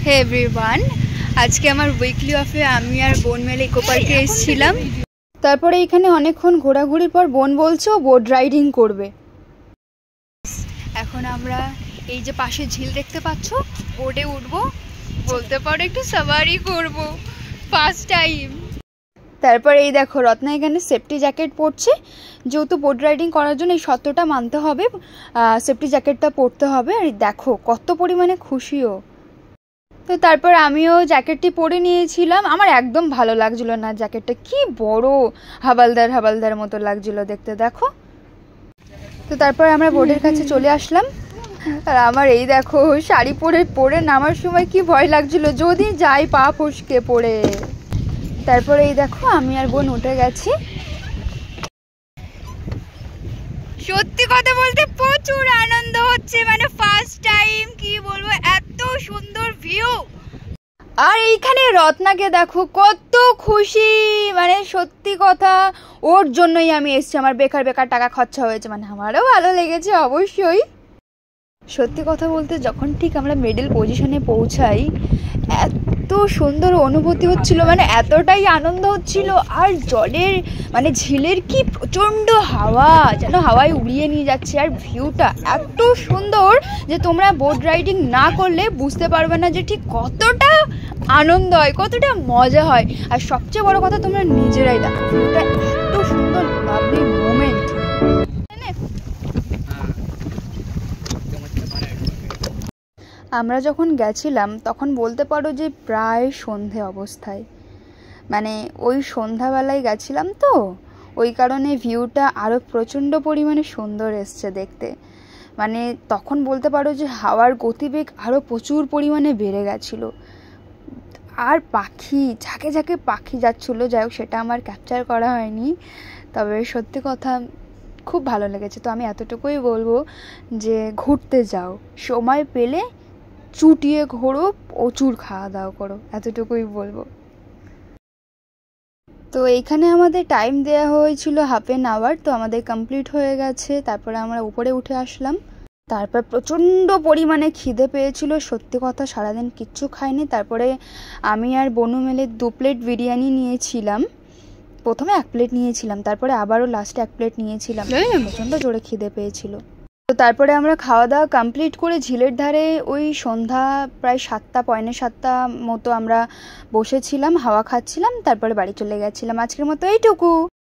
হে everyone, আজকে আমার weekly অফে আমি আর বোন মিলে ইকো পার্কে এসেছিলাম। তারপরে এখানে অনেকক্ষণ ঘোরাঘুরির পর বোন বলছে ও বোট রাইডিং করবে। এখন আমরা এই যে পাশে ঝিল দেখতে পাচ্ছ, বোটে উঠবো, বলতে পারো একটু সাওয়ারি করব ফার্স্ট টাইম। তারপর এই দেখো রত্না এখানে সেফটি জ্যাকেট পরছে, যেহেতু বোট রাইডিং করার জন্য এই শর্তটা মানতে হবে, সেফটি জ্যাকেটটা পরতে হবে। আর দেখো কত পরিমাণে খুশিও। তো তারপর আমিও জ্যাকেটটি পরে নিয়েছিলাম। আমার একদম ভালো লাগছিল না, জ্যাকেটটা কি বড়, হাবালদার মতো লাগছিল দেখতে, দেখো। তো তারপর আমরা বোর্ডের কাছে চলে আসলাম। আর আমার এই দেখো শাড়ি পরে নামার সময় কি ভয় লাগছিল, যদি যাই পা ফসকে পড়ে। তারপরে এই দেখো আমি আর বোন উঠে গেছি। সত্যি কথা বলতে প্রচুর আনন্দ হচ্ছে, মানে ফার্স্ট টাইম, কি বলবো, এত সুন্দর ভিউ। আর এইখানে রত্নাকে দেখো কত খুশি, মানে সত্যি কথা ওর জন্যই আমি এসেছি। আমার বেকার টাকা খরচা হয়েছে, মানে আমারও ভালো লেগেছে অবশ্যই। সত্যি কথা বলতে যখন ঠিক আমরা মিডল পজিশনে পৌঁছাই, এত সুন্দর অনুভূতি হচ্ছিল, মানে এতটাই আনন্দ হচ্ছিল। আর জলের মানে ঝিলের কি প্রচণ্ড হাওয়া, যেন হাওয়ায় উড়িয়ে নিয়ে যাচ্ছে। আর ভিউটা এত সুন্দর যে তোমরা বোট রাইডিং না করলে বুঝতে পারবে না যে ঠিক কতটা আনন্দ হয়, কতটা মজা হয়। আর সবচেয়ে বড় কথা তোমরা নিজেরাই দেখো, ভিউটা এত সুন্দর, লাভলি মোমেন্ট। আমরা যখন গেছিলাম তখন বলতে পারো যে প্রায় সন্ধে অবস্থায়, মানে ওই সন্ধ্যাবেলায় গেছিলাম, তো ওই কারণে ভিউটা আরও প্রচণ্ড পরিমাণে সুন্দর এসছে দেখতে। মানে তখন বলতে পারো যে হাওয়ার গতিবেগ আরও প্রচুর পরিমাণে বেড়ে গেছিলো। আর পাখি, ঝাঁকে পাখি যাচ্ছিলো, যাই হোক সেটা আমার ক্যাপচার করা হয়নি। তবে সত্যি কথা খুব ভালো লেগেছে। তো আমি এতটুকুই বলবো যে ঘুরতে যাও, সময় পেলে চুটিয়ে ঘোরো, প্রচুর খাওয়া দাওয়া করো, এতটুকুই বলবো। তো এইখানে আমাদের টাইম দেওয়া হয়েছিল ½ তো আমাদের কমপ্লিট হয়ে গেছে। তারপরে আমরা উপরে উঠে আসলাম। তারপর প্রচণ্ড পরিমাণে খিদে পেয়েছিল, সত্যি কথা সারাদিন কিচ্ছু খাইনি। তারপরে আমি আর বনু মিলে 2 প্লেট বিরিয়ানি নিয়েছিলাম। প্রথমে 1 প্লেট নিয়েছিলাম, তারপরে আবারও লাস্টে 1 প্লেট নিয়েছিলাম, প্রচণ্ড জোরে খিদে পেয়েছিল। তো তারপরে আমরা খাওয়া দাওয়া কমপ্লিট করে ঝিলের ধারে ওই সন্ধ্যা প্রায় 7টা, পৌনে 7টা মতো আমরা বসেছিলাম, হাওয়া খাচ্ছিলাম। তারপরে বাড়ি চলে গেছিলাম। আজকের মতো এইটুকু।